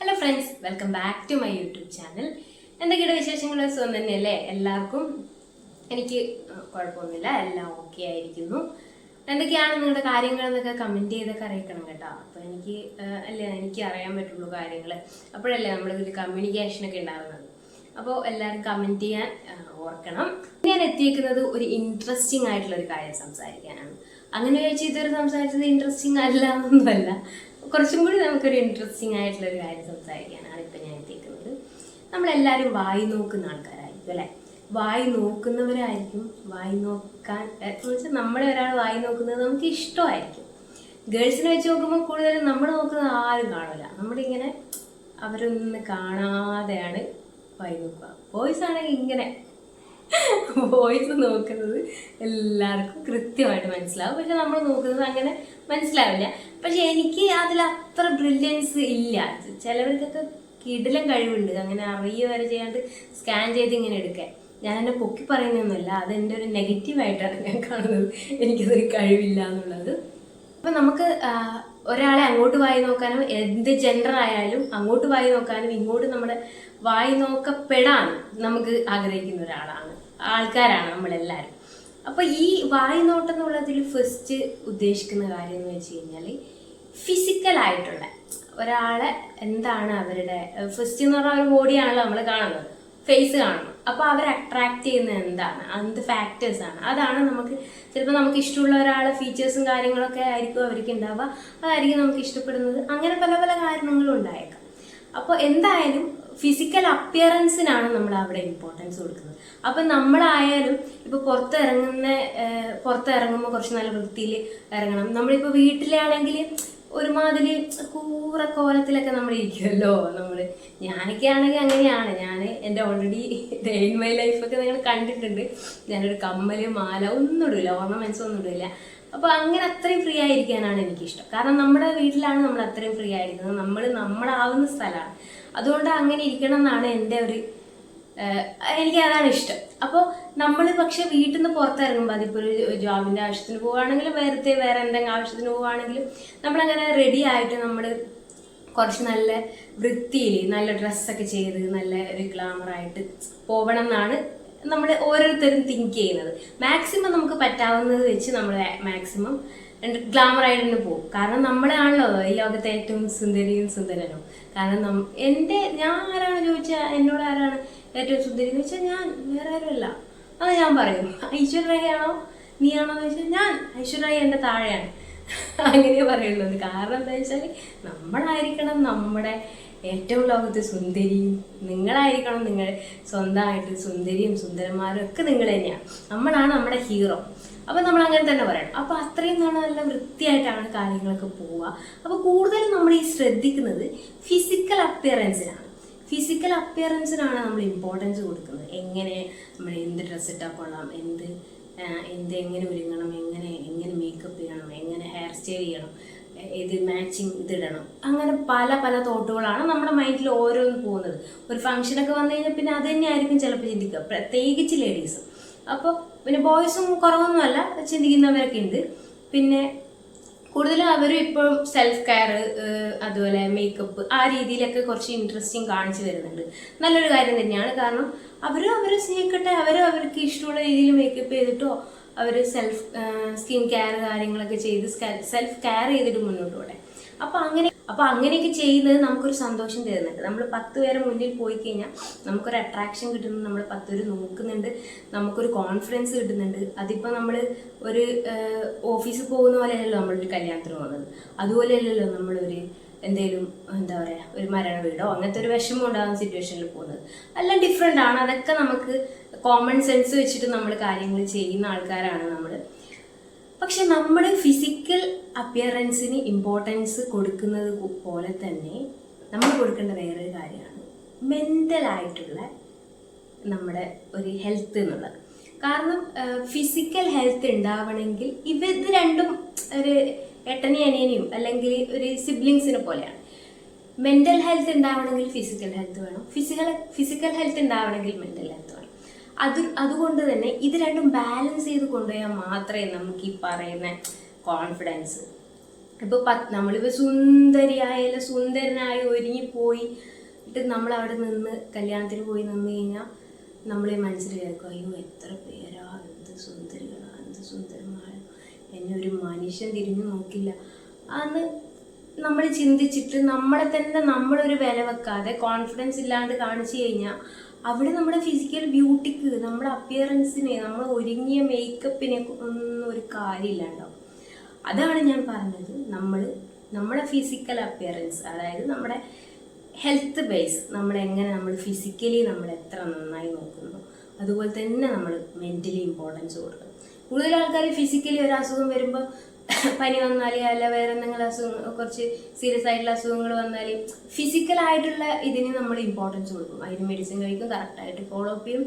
Hello friends, welcome back to my YouTube channel. എന്തൊക്കെയാണ് വിശേഷങ്ങൾ? സുഖം തന്നെയല്ലേ എല്ലാവർക്കും? എനിക്ക് കുഴപ്പമൊന്നുമില്ല, എല്ലാം ഓക്കെ ആയിരിക്കുന്നു. എന്തൊക്കെയാണ് നിങ്ങളുടെ കാര്യങ്ങൾ എന്നൊക്കെ കമൻറ്റ് ചെയ്തൊക്കെ അറിയിക്കണം കേട്ടോ. അപ്പോൾ എനിക്ക് അറിയാൻ പറ്റുള്ളൂ കാര്യങ്ങൾ. അപ്പോഴല്ലേ നമ്മളിതിൽ കമ്മ്യൂണിക്കേഷനൊക്കെ ഉണ്ടാകുന്നത്. അപ്പോൾ എല്ലാവരും കമൻറ്റ് ചെയ്യാൻ ഓർക്കണം. ഞാൻ എത്തിയിരിക്കുന്നത് ഒരു ഇൻട്രസ്റ്റിംഗ് ആയിട്ടുള്ള ഒരു കാര്യം സംസാരിക്കാനാണ്. അങ്ങനെ ചോദിച്ചാൽ ഇതുവരെ സംസാരിച്ചത് ഇൻട്രസ്റ്റിംഗ് അല്ല എന്നൊന്നുമല്ല, കുറച്ചും കൂടി നമുക്കൊരു ഇൻട്രസ്റ്റിംഗ് ആയിട്ടുള്ള ഒരു കാര്യം സംസാരിക്കാനാണ് ഇപ്പം ഞാൻ എത്തിയിരിക്കുന്നത്. നമ്മളെല്ലാവരും വായി നോക്കുന്ന ആൾക്കാരായിരിക്കും അല്ലേ? വായി നോക്കുന്നവരായിരിക്കും. വായി നോക്കാൻ എന്ന് വെച്ചാൽ നമ്മളെ ഒരാൾ വായി നോക്കുന്നത് നമുക്ക് ഇഷ്ടമായിരിക്കും. ഗേൾസിനെ വെച്ച് നോക്കുമ്പോൾ കൂടുതലും നമ്മൾ നോക്കുന്നത് ആരും കാണില്ല. നമ്മളിങ്ങനെ അവരൊന്നും കാണാതെയാണ് വായി നോക്കുക. ബോയ്സ് ആണെങ്കിൽ ഇങ്ങനെ വോയിസ് നോക്കുന്നത് എല്ലാവർക്കും കൃത്യമായിട്ട് മനസ്സിലാവും. പക്ഷെ നമ്മൾ നോക്കുന്നത് അങ്ങനെ മനസ്സിലാവില്ല. പക്ഷെ എനിക്ക് അതിൽ അത്ര ബ്രില്യൻസ് ഇല്ല. ചിലവർക്കൊക്കെ കിടിലം കഴിവുണ്ട്, അങ്ങനെ അറിയുക വരെ ചെയ്യാണ്ട് സ്കാൻ ചെയ്ത് ഇങ്ങനെ എടുക്കാൻ. ഞാൻ എന്നെ പൊക്കി പറയുന്നൊന്നുമല്ല, അതെൻ്റെ ഒരു നെഗറ്റീവായിട്ടാണ് ഞാൻ കാണുന്നത്. എനിക്കതൊരു കഴിവില്ല എന്നുള്ളത്. അപ്പം നമുക്ക് ഒരാളെ അങ്ങോട്ട് വായി നോക്കാനും, എന്ത് ജെൻഡർ ആയാലും അങ്ങോട്ട് വായി നോക്കാനും ഇങ്ങോട്ട് നമ്മുടെ വായി നോക്കപ്പെടാനും നമുക്ക് ആഗ്രഹിക്കുന്ന ആൾക്കാരാണ് നമ്മളെല്ലാവരും. അപ്പോൾ ഈ വായി നോട്ടം എന്നുള്ളതിൽ ഫസ്റ്റ് ഉദ്ദേശിക്കുന്ന കാര്യം എന്ന് വെച്ച് കഴിഞ്ഞാൽ ഫിസിക്കലായിട്ടുള്ള ഒരാളെ എന്താണ് അവരുടെ ഫസ്റ്റ് എന്ന് പറഞ്ഞാൽ ഒരു ബോഡിയാണല്ലോ നമ്മൾ കാണുന്നത്, ഫേസ് കാണുന്നത്. അപ്പോൾ അവരെ അട്രാക്ട് ചെയ്യുന്നത് എന്താണ്, എന്ത് ഫാക്ടേഴ്സാണ്, അതാണ് നമുക്ക് ചിലപ്പോൾ നമുക്ക് ഇഷ്ടമുള്ള ഒരാളെ ഫീച്ചേഴ്സും കാര്യങ്ങളൊക്കെ ആയിരിക്കും അവർക്ക് ഉണ്ടാവുക, അതായിരിക്കും നമുക്ക് ഇഷ്ടപ്പെടുന്നത്. അങ്ങനെ പല പല കാരണങ്ങളും ഉണ്ടായേക്കാം. അപ്പോൾ എന്തായാലും ഫിസിക്കൽ അപ്പിയറൻസിനാണ് നമ്മൾ അവിടെ ഇമ്പോർട്ടൻസ് കൊടുക്കുന്നത്. അപ്പം നമ്മളായാലും ഇപ്പോൾ പുറത്തിറങ്ങുമ്പോൾ കുറച്ച് നല്ല വൃത്തിയിൽ ഇറങ്ങണം. നമ്മളിപ്പോൾ വീട്ടിലാണെങ്കിൽ ഒരുമാതിരി കൂറക്കോലത്തിലൊക്കെ നമ്മൾ ഇരിക്കുമല്ലോ. ഞാനൊക്കെ ആണെങ്കിൽ അങ്ങനെയാണ്. ഞാൻ എൻ്റെ ഓൾറെഡി ഡേ ഇൻ മൈ ലൈഫൊക്കെ നിങ്ങൾ കണ്ടിട്ടുണ്ട്. ഞാനൊരു കമ്മൽ, മാല ഒന്നും ഇടില്ല, ഓർണമെന്റ്സ് ഒന്നും ഇടില്ല. അപ്പോൾ അങ്ങനെ അത്രയും ഫ്രീ ആയിരിക്കാനാണ് എനിക്കിഷ്ടം. കാരണം നമ്മുടെ വീട്ടിലാണ് നമ്മൾ അത്രയും ഫ്രീ ആയിരിക്കുന്നത്, നമ്മളാവുന്ന സ്ഥലമാണ്. അതുകൊണ്ട് അങ്ങനെ ഇരിക്കണം എന്നാണ് എൻ്റെ എനിക്ക് അതാണ് ഇഷ്ടം. അപ്പോൾ നമ്മൾ പക്ഷെ വീട്ടിൽ നിന്ന് പുറത്തിറങ്ങുമ്പോൾ, അതിപ്പോൾ ഒരു ജോബിൻ്റെ ആവശ്യത്തിന് പോവുകയാണെങ്കിലും വേറെ എന്തെങ്കിലും ആവശ്യത്തിന് പോവുകയാണെങ്കിലും നമ്മളങ്ങനെ റെഡി ആയിട്ട് നമ്മൾ കുറച്ച് നല്ല വൃത്തിയിൽ നല്ല ഡ്രസ്സൊക്കെ ചെയ്ത് നല്ല ഒരു ഗ്ലാമറായിട്ട് പോകണം എന്നാണ് നമ്മൾ ഓരോരുത്തരും തിങ്ക് ചെയ്യുന്നത്. മാക്സിമം നമുക്ക് പറ്റാവുന്നത് വെച്ച് നമ്മൾ മാക്സിമം ഗ്ലാമറായിട്ട് തന്നെ പോകും. കാരണം നമ്മളാണല്ലോ ഈ ലോകത്തെ ഏറ്റവും സുന്ദരിയും സുന്ദരനും. കാരണം ഞാൻ ആരാണ് ചോദിച്ചാൽ, എന്നോട് ആരാണ് ഏറ്റവും സുന്ദരി എന്ന് വെച്ചാൽ ഞാൻ വേറെ ആരുമല്ല. അത് ഞാൻ പറയും. ഐശ്വര്യയാണോ നീയാണോ എന്ന് വെച്ചാൽ ഞാൻ ഐശ്വര്യ എൻ്റെ താഴെയാണ്, അങ്ങനെ പറയുള്ളത്. കാരണം എന്താ വെച്ചാൽ നമ്മളായിരിക്കണം നമ്മുടെ ഏറ്റവും ലോകത്ത് സുന്ദരിയും. നിങ്ങളായിരിക്കണം നിങ്ങൾ സ്വന്തമായിട്ട് സുന്ദരിയും സുന്ദരന്മാരും ഒക്കെ നിങ്ങൾ തന്നെയാണ്. നമ്മളാണ് നമ്മുടെ ഹീറോ. അപ്പോൾ നമ്മൾ അങ്ങനെ തന്നെ പറയണം. അപ്പോൾ അത്രയും നല്ല വൃത്തിയായിട്ടാണ് കാര്യങ്ങളൊക്കെ പോവുക. അപ്പോൾ കൂടുതലും നമ്മൾ ഈ ശ്രദ്ധിക്കുന്നത് ഫിസിക്കൽ അപ്പിയറൻസിനാണ് നമ്മൾ ഇമ്പോർട്ടൻസ് കൊടുക്കുന്നത്. എങ്ങനെ നമ്മൾ എന്ത് ഡ്രസ്സ് ഇട്ടാൽ കൊള്ളാം, എങ്ങനെ ഒരുങ്ങണം, എങ്ങനെ മേക്കപ്പ് ചെയ്യണം, എങ്ങനെ ഹെയർ സ്റ്റൈൽ ചെയ്യണം, ഇത് മാച്ചിങ് ഇതിടണം. അങ്ങനെ പല പല തോട്ടുകളാണ് നമ്മുടെ മൈൻഡിൽ ഓരോന്ന് പോകുന്നത്. ഒരു ഫംഗ്ഷനൊക്കെ വന്നു കഴിഞ്ഞാൽ പിന്നെ അത് തന്നെയായിരിക്കും ചിലപ്പോൾ ചിന്തിക്കുക, പ്രത്യേകിച്ച് ലേഡീസ്. അപ്പോൾ പിന്നെ ബോയ്സും കുറവൊന്നുമല്ല, ചിന്തിക്കുന്നവരൊക്കെ ഉണ്ട്. പിന്നെ കൂടുതലും അവരും ഇപ്പോഴും സെൽഫ് കെയർ, അതുപോലെ മേക്കപ്പ്, ആ രീതിയിലൊക്കെ കുറച്ച് ഇൻട്രസ്റ്റിംഗ് കാണിച്ചു വരുന്നുണ്ട്. നല്ലൊരു കാര്യം തന്നെയാണ്. കാരണം അവർ സ്നേഹിക്കട്ടെ, അവർക്ക് ഇഷ്ടമുള്ള രീതിയിൽ മേക്കപ്പ് ചെയ്തിട്ടോ അവർ സ്കിൻ കെയർ കാര്യങ്ങളൊക്കെ ചെയ്ത് സെൽഫ് കെയർ ചെയ്തിട്ട് മുന്നോട്ട് പോകട്ടെ. അപ്പോൾ അങ്ങനെയൊക്കെ ചെയ്യുന്നത് നമുക്കൊരു സന്തോഷം തരുന്നുണ്ട്. നമ്മൾ 10 പേരെ മുന്നിൽ പോയി കഴിഞ്ഞാൽ നമുക്കൊരു അട്രാക്ഷൻ കിട്ടുന്നുണ്ട്, നമ്മൾ 10 പേര് നോക്കുന്നുണ്ട്, നമുക്കൊരു കോൺഫിഡൻസ് കിട്ടുന്നുണ്ട്. അതിപ്പോൾ നമ്മൾ ഒരു ഓഫീസിൽ പോകുന്ന പോലെയല്ലല്ലോ നമ്മളൊരു കല്യാണത്തിന് പോകുന്നത്. അതുപോലെയല്ലല്ലോ നമ്മളൊരു എന്തെങ്കിലും ഒരു മരണ വീടോ അങ്ങനത്തെ ഒരു വിഷമം ഉണ്ടാകുന്ന സിറ്റുവേഷനിൽ പോകുന്നത്. എല്ലാം ഡിഫറെൻ്റ് ആണ്. അതൊക്കെ നമുക്ക് കോമൺ സെൻസ് വെച്ചിട്ട് നമ്മൾ കാര്യങ്ങൾ ചെയ്യുന്ന ആൾക്കാരാണ് നമ്മൾ. പക്ഷെ നമ്മൾ ഫിസിക്കൽ അപ്പിയറൻസിന് ഇമ്പോർട്ടൻസ് കൊടുക്കുന്നത് പോലെ തന്നെ നമ്മൾ കൊടുക്കേണ്ട വേറൊരു കാര്യമാണ് മെൻ്റലായിട്ടുള്ള നമ്മുടെ ഒരു ഹെൽത്ത് എന്നുള്ളത്. കാരണം ഫിസിക്കൽ ഹെൽത്ത് ഉണ്ടാവണമെങ്കിൽ ഇത് രണ്ടും ഒരു ഏട്ടനെയും അനിയനെയും അല്ലെങ്കിൽ ഒരു സിബ്ലിങ്സിനെ പോലെയാണ്. മെൻ്റൽ ഹെൽത്ത് ഉണ്ടാവണമെങ്കിൽ ഫിസിക്കൽ ഹെൽത്ത് വേണം, ഫിസിക്കൽ ഹെൽത്ത് ഉണ്ടാവണമെങ്കിൽ മെൻ്റൽ ഹെൽത്ത് വേണം. അതുകൊണ്ട് തന്നെ ഇത് രണ്ടും ബാലൻസ് ചെയ്ത് കൊണ്ടുപോയാൽ മാത്രമേ നമുക്ക് ഈ പറയുന്ന കോൺഫിഡൻസ്, ഇപ്പോൾ നമ്മളിപ്പോൾ സുന്ദരിയായാലും സുന്ദരനായി ഒരുങ്ങിപ്പോയി എന്നിട്ട് നമ്മളവിടെ നിന്ന് കല്യാണത്തിന് പോയി നിന്ന് കഴിഞ്ഞാൽ നമ്മളെ മനസ്സിൽ കേൾക്കും, അയ്യോ എത്ര പേരാ, എന്ത് സുന്ദരികളാ, എന്ത് സുന്ദരന്മാരാ, എന്നെ ഒരു മനുഷ്യൻ തിരിഞ്ഞു നോക്കില്ല. അന്ന് നമ്മൾ ചിന്തിച്ചിട്ട് നമ്മളെ തന്നെ നമ്മളൊരു വില വെക്കാതെ കോൺഫിഡൻസ് ഇല്ലാണ്ട് കാണിച്ചു കഴിഞ്ഞാൽ അവിടെ നമ്മുടെ ഫിസിക്കൽ ബ്യൂട്ടിക്ക്, നമ്മുടെ അപ്പിയറൻസിനെ, നമ്മൾ ഒരുങ്ങിയ മേക്കപ്പിനെ ഒന്നും ഒരു കാര്യമില്ലാണ്ടാവും. അതാണ് ഞാൻ പറഞ്ഞത്, നമ്മുടെ ഫിസിക്കൽ അപ്പിയറൻസ്, അതായത് നമ്മുടെ ഹെൽത്ത് ബേസ്, നമ്മൾ ഫിസിക്കലി നമ്മൾ എത്ര നന്നായി നോക്കുന്നു, അതുപോലെ തന്നെ നമ്മൾ മെൻ്റലി ഇമ്പോർട്ടൻസ് കൊടുക്കണം. കൂടുതൽ ആൾക്കാർ ഫിസിക്കലി ഒരു അസുഖം വരുമ്പോൾ പനി വന്നാൽ അല്ല വേറെ എന്തെങ്കിലും അസുഖം, കുറച്ച് സീരിയസ് ആയിട്ടുള്ള അസുഖങ്ങൾ വന്നാൽ ഫിസിക്കലായിട്ടുള്ള ഇതിന് നമ്മൾ ഇമ്പോർട്ടൻസ് കൊടുക്കും. അതിന് മെഡിസിൻ കഴിക്കും, കറക്റ്റായിട്ട് ഫോളോ അപ്പ് ചെയ്യും,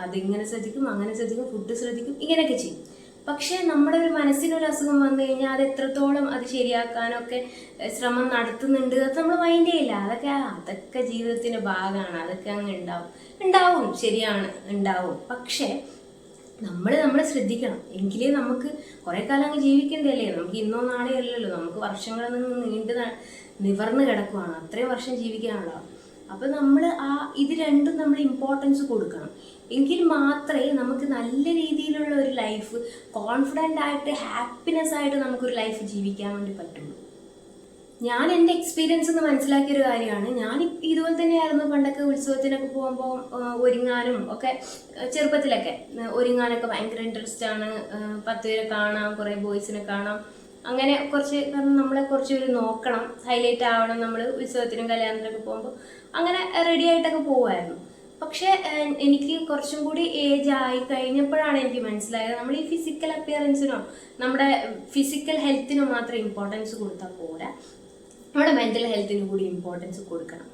അതിങ്ങനെ ശ്രദ്ധിക്കും, അങ്ങനെ ശ്രദ്ധിക്കും, ഫുഡ് ശ്രദ്ധിക്കും, ഇങ്ങനെയൊക്കെ ചെയ്യും. പക്ഷേ നമ്മുടെ ഒരു മനസ്സിനൊരു അസുഖം വന്നു കഴിഞ്ഞാൽ അത് എത്രത്തോളം അത് ശരിയാക്കാനൊക്കെ ശ്രമം നടത്തുന്നുണ്ട് അത് നമ്മൾ മൈൻഡ് ചെയ്യില്ല. അതൊക്കെ ജീവിതത്തിൻ്റെ ഭാഗമാണ്, അതൊക്കെ അങ്ങ് ഉണ്ടാവും, ശരിയാണ്, ഉണ്ടാവും. പക്ഷേ നമ്മൾ ശ്രദ്ധിക്കണം. എങ്കിലേ നമുക്ക് കുറേ കാലം അങ്ങ് ജീവിക്കേണ്ടതല്ലേ, നമുക്ക് ഇന്നോ നാളെ അല്ലല്ലോ, നമുക്ക് വർഷങ്ങളിൽ നിന്ന് നിവർന്ന് കിടക്കുവാണ്, അത്രയും വർഷം ജീവിക്കാനുള്ളതാണ്. അപ്പം നമ്മൾ ഇത് രണ്ടും നമ്മൾ ഇമ്പോർട്ടൻസ് കൊടുക്കണം. എങ്കിൽ മാത്രമേ നമുക്ക് നല്ല രീതിയിലുള്ള ഒരു ലൈഫ്, കോൺഫിഡൻ്റ് ആയിട്ട് ഹാപ്പിനെസ് ആയിട്ട് നമുക്കൊരു ലൈഫ് ജീവിക്കാൻ വേണ്ടി പറ്റുള്ളൂ. ഞാൻ എൻ്റെ എക്സ്പീരിയൻസ് എന്ന് മനസ്സിലാക്കിയൊരു കാര്യമാണ്, ഞാൻ ഇതുപോലെ തന്നെയായിരുന്നു പണ്ടൊക്കെ ഉത്സവത്തിനൊക്കെ പോകുമ്പോൾ ഒരുങ്ങാനും ഒക്കെ, ചെറുപ്പത്തിലൊക്കെ ഒരുങ്ങാനൊക്കെ ഭയങ്കര ഇൻട്രസ്റ്റ് ആണ്. 10 പേരെ കാണാം, കുറേ ബോയ്സിനെ കാണാം, അങ്ങനെ കുറച്ച്, കാരണം നമ്മളെ കുറച്ച് പേര് നോക്കണം, ഹൈലൈറ്റ് ആവണം, നമ്മൾ ഉത്സവത്തിനും കല്യാണത്തിനൊക്കെ പോകുമ്പോൾ അങ്ങനെ റെഡി ആയിട്ടൊക്കെ പോകുമായിരുന്നു. പക്ഷേ എനിക്ക് കുറച്ചും കൂടി ഏജ് ആയി കഴിഞ്ഞപ്പോഴാണ് എനിക്ക് മനസ്സിലായത്, നമ്മൾ ഈ ഫിസിക്കൽ അപ്പിയറൻസിനോ നമ്മുടെ ഫിസിക്കൽ ഹെൽത്തിനോ മാത്രം ഇമ്പോർട്ടൻസ് കൊടുത്താൽ പോരാ, നമ്മുടെ മെൻ്റൽ ഹെൽത്തിന് കൂടി ഇമ്പോർട്ടൻസ് കൊടുക്കണം.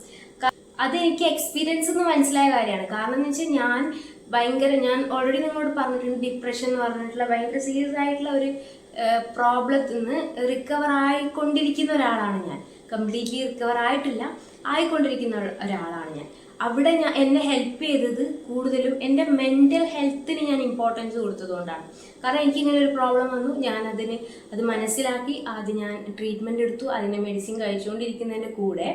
അതെനിക്ക് എക്സ്പീരിയൻസ് എന്ന് മനസ്സിലായ കാര്യമാണ്. കാരണം എന്ന് വെച്ചാൽ ഞാൻ ഓൾറെഡി നിങ്ങളോട് പറഞ്ഞിട്ടുണ്ട്, ഡിപ്രഷൻ എന്ന് പറഞ്ഞിട്ടുള്ള ഭയങ്കര സീരിയസ് ആയിട്ടുള്ള ഒരു പ്രോബ്ലത്തിൽ നിന്ന് റിക്കവർ ആയിക്കൊണ്ടിരിക്കുന്ന ഒരാളാണ് ഞാൻ. കംപ്ലീറ്റ്ലി റിക്കവർ ആയിക്കൊണ്ടിരിക്കുന്ന ഒരാളാണ് ഞാൻ. അവിടെ എന്നെ ഹെൽപ്പ് ചെയ്തത് കൂടുതലും എൻ്റെ മെൻ്റൽ ഹെൽത്തിന് ഞാൻ ഇമ്പോർട്ടൻസ് കൊടുത്തതുകൊണ്ടാണ്. കാരണം എനിക്കിങ്ങനെ ഒരു പ്രോബ്ലം വന്നു, അത് മനസ്സിലാക്കി, ഞാൻ ട്രീറ്റ്മെൻറ്റ് എടുത്തു, അതിൻ്റെ മെഡിസിൻ കഴിച്ചുകൊണ്ടിരിക്കുന്നതിൻ്റെ കൂടെ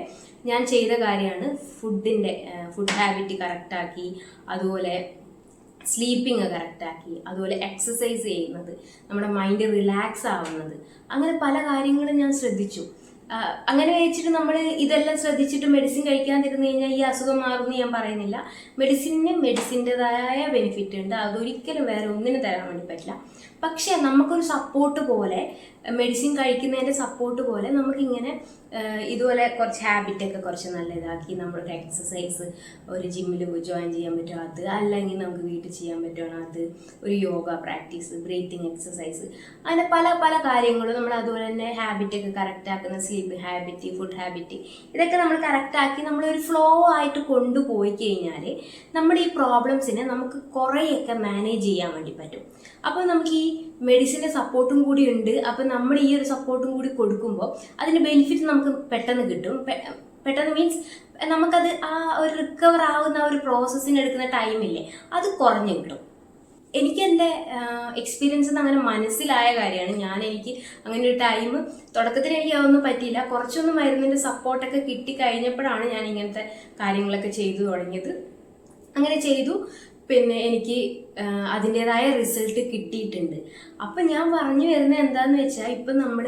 ഞാൻ ചെയ്ത കാര്യമാണ് ഫുഡ് ഹാബിറ്റ് കറക്റ്റാക്കി, അതുപോലെ സ്ലീപ്പിങ് കറക്റ്റാക്കി, അതുപോലെ എക്സസൈസ് ചെയ്യുന്നത്, നമ്മുടെ മൈൻഡ് റിലാക്സ് ആവുന്നത്, അങ്ങനെ പല കാര്യങ്ങളും ഞാൻ ശ്രദ്ധിച്ചു. അങ്ങനെ വെച്ചിട്ട് നമ്മൾ ഇതെല്ലാം ശ്രദ്ധിച്ചിട്ട് മെഡിസിൻ കഴിക്കാതിരുന്നു കഴിഞ്ഞാൽ ഈ അസുഖം മാറുമെന്ന് ഞാൻ പറയുന്നില്ല. മെഡിസിൻ്റെതായ ബെനിഫിറ്റ് ഉണ്ട്, അതൊരിക്കലും വേറെ ഒന്നിനും തരാൻ വേണ്ടി പറ്റില്ല. പക്ഷേ നമുക്കൊരു സപ്പോർട്ട് പോലെ, മെഡിസിൻ കഴിക്കുന്നതിൻ്റെ സപ്പോർട്ട് പോലെ നമുക്കിങ്ങനെ ഇതുപോലെ കുറച്ച് ഹാബിറ്റൊക്കെ കുറച്ച് നല്ല ഇതാക്കി, നമ്മളൊരു എക്സസൈസ്, ഒരു ജിമ്മിൽ ജോയിൻ ചെയ്യാൻ പറ്റുമോ അത്, അല്ലെങ്കിൽ നമുക്ക് വീട്ടിൽ ചെയ്യാൻ പറ്റുമോ അത്, ഒരു യോഗ പ്രാക്ടീസ്, ബ്രീത്തിങ് എക്സസൈസ്, അങ്ങനെ പല പല കാര്യങ്ങളും നമ്മൾ അതുപോലെ തന്നെ ഹാബിറ്റൊക്കെ കറക്റ്റാക്കുന്ന, സ്ലീപ്പ് ഹാബിറ്റ്, ഫുഡ് ഹാബിറ്റ്, ഇതൊക്കെ നമ്മൾ കറക്റ്റാക്കി നമ്മളൊരു ഫ്ലോ ആയിട്ട് കൊണ്ടുപോയി കഴിഞ്ഞാൽ നമ്മുടെ ഈ പ്രോബ്ലംസിനെ നമുക്ക് കുറേയൊക്കെ മാനേജ് ചെയ്യാൻ വേണ്ടി പറ്റും. അപ്പോൾ നമുക്ക് ഈ മെഡിസിൻ്റെ സപ്പോർട്ടും കൂടി ഉണ്ട്. അപ്പം നമ്മൾ ഈ ഒരു സപ്പോർട്ടും കൂടി കൊടുക്കുമ്പോൾ അതിൻ്റെ ബെനിഫിറ്റ് നമുക്ക് പെട്ടെന്ന് കിട്ടും. പെട്ടെന്ന് മീൻസ് നമുക്കത് ഒരു റിക്കവർ ആവുന്ന ഒരു പ്രോസസ്സിന് എടുക്കുന്ന ടൈമില്ലേ, അത് കുറഞ്ഞു കിട്ടും. എനിക്ക് എൻ്റെ എക്സ്പീരിയൻസിൽ നിന്ന് അങ്ങനെ മനസ്സിലായ കാര്യമാണ്. എനിക്ക് അങ്ങനെ ഒരു ടൈം തുടക്കത്തിൽ എനിക്ക് അതൊന്നും പറ്റിയില്ല, കുറച്ചൊന്നും മരുന്നിൻ്റെ സപ്പോർട്ടൊക്കെ കിട്ടിക്കഴിഞ്ഞപ്പോഴാണ് ഞാൻ ഇങ്ങനത്തെ കാര്യങ്ങളൊക്കെ ചെയ്തു തുടങ്ങിയത്. അങ്ങനെ ചെയ്തു, പിന്നെ എനിക്ക് അതിൻ്റെതായ റിസൾട്ട് കിട്ടിയിട്ടുണ്ട്. അപ്പം ഞാൻ പറഞ്ഞു വരുന്നത് എന്താണെന്ന് വെച്ചാൽ, ഇപ്പം നമ്മൾ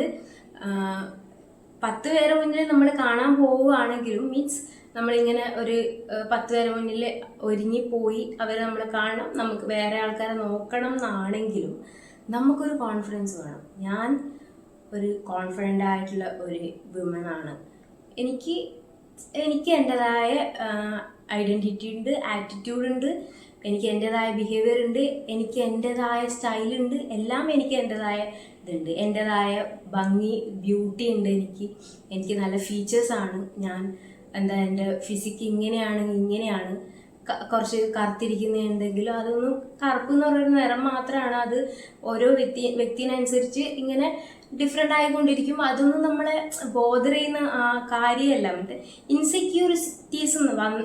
10 പേരെ മുന്നിൽ നമ്മൾ കാണാൻ പോവുകയാണെങ്കിലും, മീൻസ് നമ്മളിങ്ങനെ ഒരു 10 പേരെ മുന്നിൽ ഒരുങ്ങിപ്പോയി അവരെ നമ്മൾ കാണണം, നമുക്ക് വേറെ ആൾക്കാരെ നോക്കണം എന്നാണെങ്കിലും നമുക്കൊരു കോൺഫിഡൻസ് വേണം. ഞാൻ ഒരു കോൺഫിഡൻ്റ് ആയിട്ടുള്ള ഒരു വിമനാണ്. എനിക്ക് എൻ്റെതായ ഐഡൻറ്റിറ്റി ഉണ്ട്, ആറ്റിറ്റ്യൂഡ് ഉണ്ട്, എനിക്ക് എൻ്റെതായ ബിഹേവിയർ ഉണ്ട്, എനിക്ക് എൻ്റെതായ സ്റ്റൈലുണ്ട്, എല്ലാം എനിക്ക് എൻ്റെതായ ഇതുണ്ട്, എൻ്റെതായ ഭംഗി, ബ്യൂട്ടി ഉണ്ട്. എനിക്ക് നല്ല ഫീച്ചേഴ്സാണ്. എൻ്റെ ഫിസിക്ക് ഇങ്ങനെയാണ്, കുറച്ച് കറുത്തിരിക്കുന്നുണ്ടെങ്കിലും അതൊന്നും, കറുപ്പ് എന്ന് പറയുന്ന നിറം മാത്രമാണ്, അത് ഓരോ വ്യക്തിനനുസരിച്ച് ഇങ്ങനെ ഡിഫറെൻ്റ് ആയിക്കൊണ്ടിരിക്കും. അതൊന്നും നമ്മളെ ബോദർ ചെയ്യുന്ന കാര്യമല്ല. മറ്റേ ഇൻസെക്യൂരിറ്റീസ്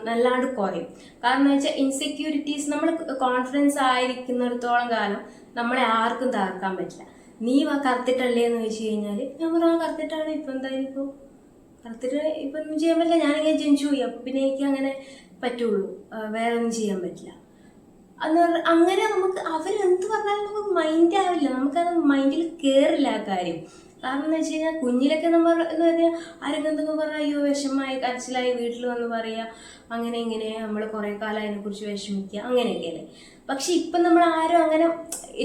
നല്ലാണ്ട് കുറയും. കാരണം എന്ന് വെച്ചാൽ ഇൻസെക്യൂരിറ്റീസ്, നമ്മൾ കോൺഫിഡൻസ് ആയിരിക്കുന്നിടത്തോളം കാലം നമ്മളെ ആർക്കും തകർക്കാൻ പറ്റില്ല. നീ കറുത്തിട്ടല്ലേ എന്ന് ചോദിച്ചു കഴിഞ്ഞാൽ ഞാൻ പറയാം കറുത്തിട്ടാണ്. ഇപ്പം എന്തായാലും ഇപ്പോൾ കറുത്തിട്ട് ഇപ്പം ഒന്നും ചെയ്യാൻ പറ്റില്ല, ഞാനിങ്ങനെ ജനിച്ചു പോയി, അപ്പം പിന്നെ എനിക്ക് അങ്ങനെ പറ്റുള്ളൂ, വേറെ ഒന്നും ചെയ്യാൻ പറ്റില്ല എന്ന് പറഞ്ഞാൽ അങ്ങനെ നമുക്ക് അവരെന്ത് പറഞ്ഞാലും നമുക്ക് മൈൻഡ് ആവില്ല, നമുക്കത് മൈൻഡിൽ കയറില്ല ആ കാര്യം. കാരണം എന്ന് വെച്ച് കഴിഞ്ഞാൽ കുഞ്ഞിലൊക്കെ നമ്മൾ എന്ന് പറഞ്ഞാൽ ആരെങ്കിലും എന്തൊക്കെ പറഞ്ഞാൽ അയ്യോ വിഷമമായി കരച്ചിലായി വീട്ടിൽ വന്ന് പറയുക, അങ്ങനെ ഇങ്ങനെ നമ്മൾ കുറേ കാലം അതിനെക്കുറിച്ച് വിഷമിക്കുക, അങ്ങനെയൊക്കെയല്ലേ. പക്ഷെ ഇപ്പം നമ്മൾ ആരും അങ്ങനെ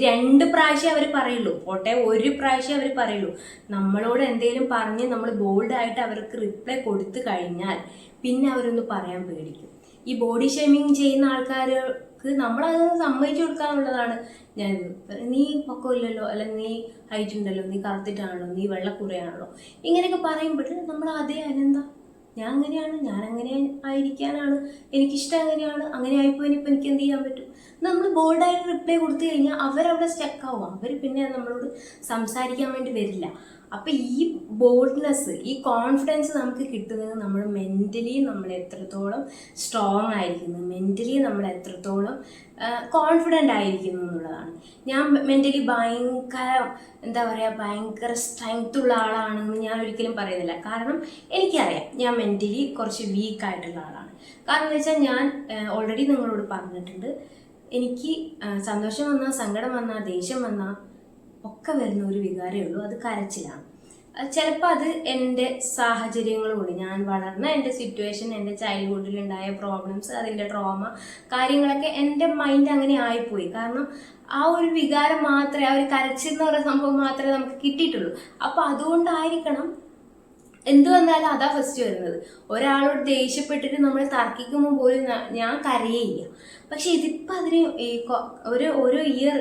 2 പ്രാവശ്യം അവർ പറയുള്ളൂ, പോട്ടെ 1 പ്രാവശ്യം അവർ പറയുള്ളൂ. നമ്മളോട് എന്തെങ്കിലും പറഞ്ഞ് നമ്മൾ ബോൾഡായിട്ട് അവർക്ക് റിപ്ലൈ കൊടുത്തു കഴിഞ്ഞാൽ പിന്നെ അവരൊന്ന് പറയാൻ പേടിക്കും. ഈ ബോഡി ഷേമിങ് ചെയ്യുന്ന ആൾക്കാർക്ക് നമ്മളത് സമ്മതിച്ചു കൊടുക്കാനുള്ളതാണ്. ഞാൻ നീ പൊക്കമില്ലല്ലോ, അല്ലെങ്കിൽ നീ ഹൈറ്റ് ഉണ്ടല്ലോ, നീ കറുത്തിട്ടാണല്ലോ, നീ വെള്ളക്കുറയാണല്ലോ, ഇങ്ങനെയൊക്കെ പറയുമ്പോൾ നമ്മൾ അതേ അതിനെന്താ ഞാൻ അങ്ങനെയാണ്, ഞാൻ അങ്ങനെ ആയിരിക്കാനാണ് എനിക്കിഷ്ടം, അങ്ങനെയാണ്, അങ്ങനെ ആയിപ്പോയി, ഇപ്പം എനിക്ക് എന്ത് ചെയ്യാൻ പറ്റും. നമ്മൾ ബോൾഡായിട്ട് റിപ്ലൈ കൊടുത്തു കഴിഞ്ഞാൽ അവരവിടെ സ്റ്റക്കാവും, അവർ പിന്നെ നമ്മളോട് സംസാരിക്കാൻ വേണ്ടി വരില്ല. അപ്പം ഈ ബോൾഡ്നെസ്, ഈ കോൺഫിഡൻസ് നമുക്ക് കിട്ടുന്നത് നമ്മൾ മെൻ്റലി നമ്മൾ എത്രത്തോളം സ്ട്രോങ് ആയിരിക്കുന്നു, മെൻ്റലി നമ്മൾ എത്രത്തോളം കോൺഫിഡൻ്റ് ആയിരിക്കുന്നു എന്നുള്ളതാണ്. ഞാൻ മെൻ്റലി ഭയങ്കര എന്താ പറയുക, ഭയങ്കര സ്ട്രെങ്ത് ഉള്ള ആളാണെന്ന് ഞാൻ ഒരിക്കലും പറയുന്നില്ല. കാരണം എനിക്കറിയാം ഞാൻ മെൻ്റലി കുറച്ച് വീക്കായിട്ടുള്ള ആളാണ്. കാരണം എന്ന് വെച്ചാൽ ഞാൻ ഓൾറെഡി നിങ്ങളോട് പറഞ്ഞിട്ടുണ്ട്, എനിക്ക് സന്തോഷം വന്നാൽ, സങ്കടം വന്നാൽ, ദേഷ്യം വന്നാൽ ഒക്കെ വരുന്ന ഒരു വികാരമേ ഉള്ളൂ, അത് കരച്ചിലാണ്. ചിലപ്പോൾ അത് എൻ്റെ സാഹചര്യങ്ങളുണ്ട്, ഞാൻ വളർന്ന എൻ്റെ സിറ്റുവേഷൻ, എൻ്റെ ചൈൽഡ്ഹുഡിലുണ്ടായ പ്രോബ്ലംസ്, അതിൻ്റെ ട്രോമ കാര്യങ്ങളൊക്കെ എൻ്റെ മൈൻഡ് അങ്ങനെ ആയിപ്പോയി. കാരണം ആ ഒരു വികാരം മാത്രമേ, ആ ഒരു കരച്ചിൽ എന്ന് പറയുന്ന സംഭവം മാത്രമേ നമുക്ക് കിട്ടിയിട്ടുള്ളൂ. അപ്പോൾ അതുകൊണ്ടായിരിക്കണം എന്ത് വന്നാലും അതാ ഫസ്റ്റ് വരുന്നത്. ഒരാളോട് ദേഷ്യപ്പെട്ടിട്ട് നമ്മൾ തർക്കിക്കുമ്പോൾ പോലും ഞാൻ കരയേയില്ല. പക്ഷെ ഇതിപ്പോൾ അതിന് ഓരോ ഇയർ,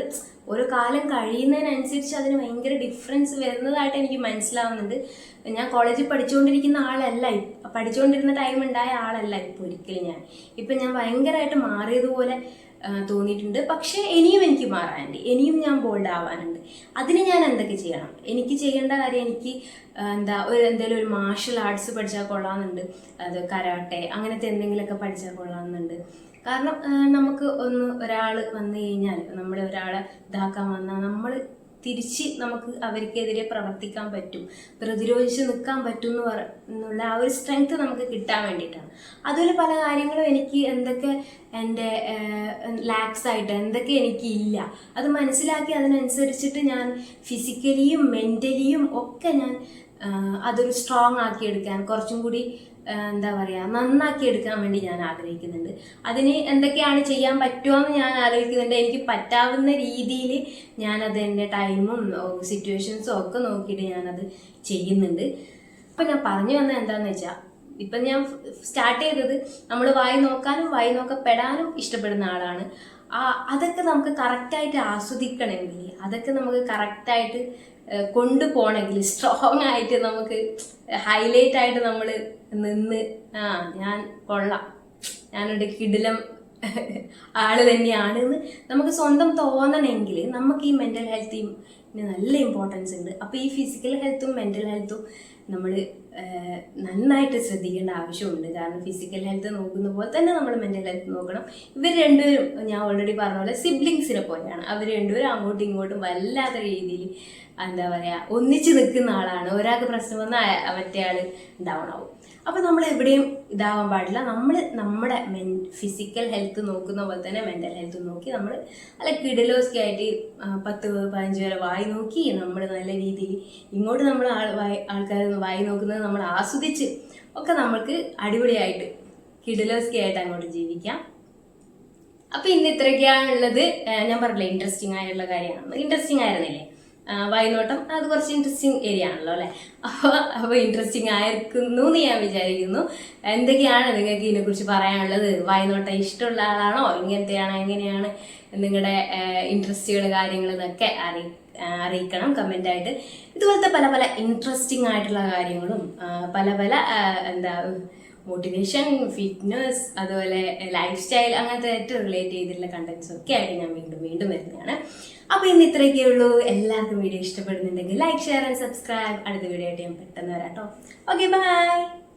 ഓരോ കാലം കഴിയുന്നതിനനുസരിച്ച് അതിന് ഭയങ്കര ഡിഫറൻസ് വരുന്നതായിട്ട് എനിക്ക് മനസ്സിലാവുന്നുണ്ട്. ഞാൻ കോളേജിൽ പഠിച്ചുകൊണ്ടിരിക്കുന്ന ആളല്ല, പഠിച്ചുകൊണ്ടിരുന്ന ടൈം ഉണ്ടായ ആളല്ല ഇപ്പോൾ ഒരിക്കലും ഞാൻ. ഇപ്പം ഞാൻ ഭയങ്കരമായിട്ട് മാറിയതുപോലെ തോന്നിയിട്ടുണ്ട്. പക്ഷേ ഇനിയും എനിക്ക് മാറാനുണ്ട്, ഇനിയും ഞാൻ ബോൾഡ് ആവാനുണ്ട്. അതിന് ഞാൻ എന്തൊക്കെ ചെയ്യണം? എനിക്ക് ചെയ്യേണ്ട കാര്യം, എനിക്ക് എന്തെങ്കിലും ഒരു മാർഷൽ ആർട്സ് പഠിച്ചാൽ കൊള്ളാമെന്നുണ്ട്, അത് കരാട്ടെ അങ്ങനത്തെ എന്തെങ്കിലുമൊക്കെ പഠിച്ചാൽ കൊള്ളാമെന്നുണ്ട്. കാരണം നമുക്ക് ഒരാൾ വന്നു കഴിഞ്ഞാൽ, നമ്മളെ ഒരാളെ ഇതാക്കാൻ വന്നാൽ നമ്മൾ തിരിച്ച് നമുക്ക് അവർക്കെതിരെ പ്രവർത്തിക്കാൻ പറ്റും, പ്രതിരോധിച്ച് നിൽക്കാൻ പറ്റും എന്നുള്ള ആ ഒരു സ്ട്രെങ്ത് നമുക്ക് കിട്ടാൻ വേണ്ടിയിട്ടാണ്. അതുപോലെ പല കാര്യങ്ങളും എനിക്ക് എന്തൊക്കെ എൻ്റെ ലാക്സ് ആയിട്ട് എന്തൊക്കെ എനിക്കില്ല അത് മനസ്സിലാക്കി അതിനനുസരിച്ചിട്ട് ഞാൻ ഫിസിക്കലിയും മെൻ്റലിയും ഒക്കെ ഞാൻ അതൊരു സ്ട്രോങ് ആക്കി എടുക്കാൻ, കുറച്ചും കൂടി എന്താ പറയുക, നന്നാക്കി എടുക്കാൻ വേണ്ടി ഞാൻ ആഗ്രഹിക്കുന്നുണ്ട്. അതിന് എന്തൊക്കെയാണ് ചെയ്യാൻ പറ്റുമോയെന്ന് ഞാൻ ആലോചിക്കുന്നുണ്ട്. എനിക്ക് പറ്റാവുന്ന രീതിയിൽ ഞാനത് എൻ്റെ ടൈമും സിറ്റുവേഷൻസും ഒക്കെ നോക്കിയിട്ട് ഞാനത് ചെയ്യുന്നുണ്ട്. അപ്പം ഞാൻ പറഞ്ഞു വന്നത് എന്താണെന്ന് വെച്ചാൽ, ഇപ്പം ഞാൻ സ്റ്റാർട്ട് ചെയ്തത് നമ്മൾ വായി നോക്കാനും വായി നോക്കപ്പെടാനും ഇഷ്ടപ്പെടുന്ന ആളാണ്. അതൊക്കെ നമുക്ക് കറക്റ്റായിട്ട് ആസ്വദിക്കണമെങ്കിൽ, അതൊക്കെ നമുക്ക് കറക്റ്റായിട്ട് കൊണ്ടുപോകണമെങ്കിൽ, സ്ട്രോങ് ആയിട്ട് നമുക്ക് ഹൈലൈറ്റ് ആയിട്ട് നമ്മൾ നിന്ന് ഞാൻ കൊള്ളാം, ഞാനൊരു കിടിലം ആള് തന്നെയാണെന്ന് നമുക്ക് സ്വന്തം തോന്നണമെങ്കിൽ നമുക്ക് ഈ മെൻ്റൽ ഹെൽത്തിന് നല്ല ഇമ്പോർട്ടൻസ് ഉണ്ട്. അപ്പോൾ ഈ ഫിസിക്കൽ ഹെൽത്തും മെൻ്റൽ ഹെൽത്തും നമ്മൾ നന്നായിട്ട് ശ്രദ്ധിക്കേണ്ട ആവശ്യമുണ്ട്. കാരണം ഫിസിക്കൽ ഹെൽത്ത് നോക്കുന്ന പോലെ തന്നെ നമ്മൾ മെൻ്റൽ ഹെൽത്ത് നോക്കണം. ഇവർ രണ്ടുപേരും ഞാൻ ഓൾറെഡി പറഞ്ഞ പോലെ സിബ്ലിങ്സിനെ പോലെയാണ്. അവർ രണ്ടുപേരും അങ്ങോട്ടും ഇങ്ങോട്ടും വല്ലാത്ത രീതിയിൽ എന്താ പറയുക ഒന്നിച്ച് നിൽക്കുന്ന ആളാണ്. ഒരാൾക്ക് പ്രശ്നം വന്നാൽ മറ്റേ ആൾ ഡൗൺ ആവും. അപ്പോൾ നമ്മൾ എവിടെയും ഇതാവാൻ പാടില്ല. നമ്മൾ നമ്മുടെ ഫിസിക്കൽ ഹെൽത്ത് നോക്കുന്ന പോലെ തന്നെ മെൻ്റൽ ഹെൽത്ത് നോക്കി നമ്മൾ നല്ല കിടലോസ്കി ആയിട്ട് 10-15 വരെ വായി നോക്കി നമ്മൾ നല്ല രീതിയിൽ ഇങ്ങോട്ട് നമ്മൾ ആൾക്കാർ വായി നോക്കുന്നത് നമ്മൾ ആസ്വദിച്ച് ഒക്കെ നമുക്ക് അടിപൊളിയായിട്ട് കിടലോസ്കി ആയിട്ട് അങ്ങോട്ട് ജീവിക്കാം. അപ്പോൾ ഇന്ന് ഇത്രയൊക്കെയാണുള്ളത്. ഞാൻ പറഞ്ഞില്ലേ ഇൻട്രസ്റ്റിംഗ് ആയിട്ടുള്ള കാര്യമാണ്. ഇൻട്രസ്റ്റിംഗ് ആയിരുന്നില്ലേ വായ്നോട്ടം? അത് കുറച്ച് ഇൻട്രസ്റ്റിംഗ് ഏരിയ ആണല്ലോ അല്ലേ? അപ്പോൾ ഇൻട്രസ്റ്റിംഗ് ആയിരിക്കുന്നു എന്ന് ഞാൻ വിചാരിക്കുന്നു. എന്തൊക്കെയാണ് നിങ്ങൾക്ക് ഇതിനെക്കുറിച്ച് പറയാനുള്ളത്? വായ്നോട്ടം ഇഷ്ടമുള്ള ആളാണോ? ഇങ്ങനത്തെയാണോ? എങ്ങനെയാണ് നിങ്ങളുടെ ഇൻട്രസ്റ്റുകൾ കാര്യങ്ങൾ എന്നൊക്കെ അറിയിക്കണം കമൻ്റായിട്ട്. ഇതുപോലത്തെ പല പല ഇൻട്രസ്റ്റിംഗ് ആയിട്ടുള്ള കാര്യങ്ങളും പല പല മോട്ടിവേഷൻ, ഫിറ്റ്നസ്, അതുപോലെ ലൈഫ് സ്റ്റൈൽ അങ്ങനത്തെ ഏറ്റവും റിലേറ്റ് ചെയ്തിട്ടുള്ള കണ്ടന്റ്സ് ഒക്കെ ആയിട്ട് ഞാൻ വീണ്ടും വരുന്നതാണ്. അപ്പോൾ ഇന്ന് ഇത്രയൊക്കെ ഉള്ളൂ. എല്ലാവർക്കും വീഡിയോ ഇഷ്ടപ്പെടുന്നുണ്ടെങ്കിൽ ലൈക്ക്, ഷെയർ ആൻഡ് സബ്സ്ക്രൈബ്. അടുത്ത വീഡിയോ ആയിട്ട് ഞാൻ പെട്ടെന്ന് വരാം കേട്ടോ. Okay, by.